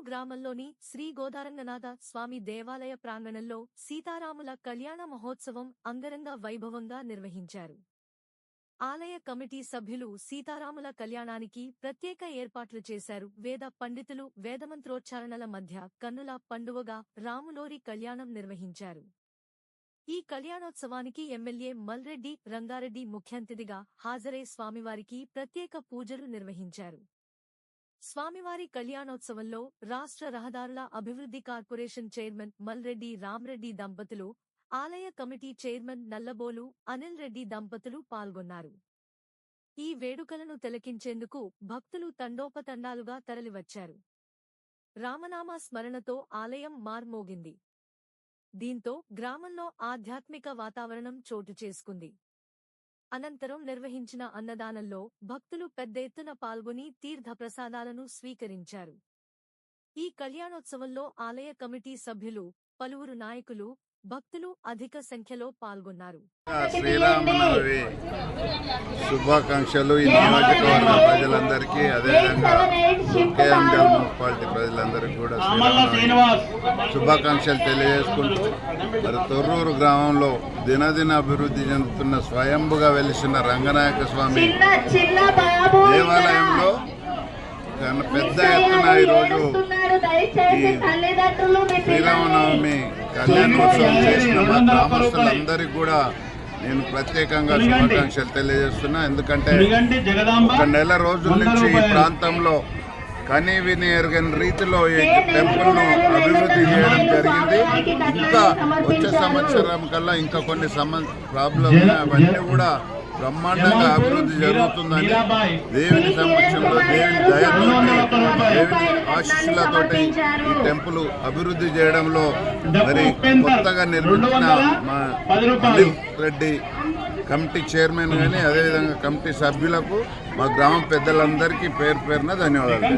గ్రామంలోని శ్రీ గోదారంగనాథ స్వామి దేవాలయ ప్రాంగణంలో సీతారాముల కళ్యాణ మహోత్సవం అంగరంగ వైభవంగా నిర్వహించారు. ఆలయ కమిటీ సభ్యులు సీతారాముల కళ్యాణానికి ప్రత్యేక ఏర్పాట్లు చేశారు. వేద పండితులు వేదమంత్రోచ్చారణల మధ్య కన్నుల పండువగా రాములోరి కళ్యాణం నిర్వహించారు. ఈ కళ్యాణోత్సవానికి ఎమ్మెల్యే మల్రెడ్డి రంగారెడ్డి ముఖ్యాతిథిగా హాజరై స్వామివారికి ప్రత్యేక పూజలు నిర్వహించారు. స్వామివారి కళ్యాణోత్సవంలో రాష్ట్ర రహదారుల అభివృద్ధి కార్పొరేషన్ చైర్మన్ మల్రెడ్డి రామ్రెడ్డి దంపతులు, ఆలయ కమిటీ చైర్మన్ నల్లబోలు అనిల్ రెడ్డి దంపతులు పాల్గొన్నారు. ఈ వేడుకలను తిలకించేందుకు భక్తులు తండోపతండాలుగా తరలివచ్చారు. రామనామ స్మరణతో ఆలయం మార్మోగింది. దీంతో గ్రామంలో ఆధ్యాత్మిక వాతావరణం చోటు చేసుకుంది. అనంతరం నిర్వహించిన అన్నదానంలో భక్తులు పెద్ద ఎత్తున పాల్గొని తీర్థ ప్రసాదాలను స్వీకరించారు. ఈ కళ్యాణోత్సవంలో ఆలయ కమిటీ సభ్యులు, పలువురు నాయకులు, భక్తులు అధిక సంఖ్యలో పాల్గొన్నారు. శ్రీరామనవమి శుభాకాంక్షలు ఈ నియోజకవర్గ ప్రజలందరికీ, అదేవిధంగా కేఎంజల్ మున్సిపాలిటీ ప్రజలందరికీ కూడా శుభాకాంక్షలు తెలియజేసుకుంటూ, మరి తొర్రూరు గ్రామంలో దినదిన అభివృద్ధి చెందుతున్న స్వయంభుగా వెలిసిన రంగనాయక స్వామి దేవాలయంలో పెద్ద ఎత్తున ఈరోజు ఈ శ్రీరామనవమి కళ్యాణోత్సవం చేసిన మా గ్రామస్తులందరికీ కూడా నేను ప్రత్యేకంగా శుభాకాంక్షలు తెలియజేస్తున్నా. ఎందుకంటే ఒక నెల రోజుల నుంచి ఈ ప్రాంతంలో కనీ విని ఎరగని రీతిలో ఈ టెంపుల్ను అభివృద్ధి చేయడం జరిగింది. ఇంకా వచ్చే సంవత్సరం కల్లా ఇంకా కొన్ని ప్రాబ్లమ్స్ అవన్నీ కూడా బ్రహ్మాండంగా అభివృద్ధి జరుగుతుందని దేవుని సమక్షంలో, దేవుని దయతోటి, దేవుని ఆశీస్సులతోటి ఈ టెంపుల్ అభివృద్ధి చేయడంలో మరి కొత్తగా నిర్మించిన మా అనిల్ రెడ్డి కమిటీ చైర్మన్ కానీ, అదేవిధంగా కమిటీ సభ్యులకు, మా గ్రామ పెద్దలందరికీ పేరు పేరున ధన్యవాదాలు.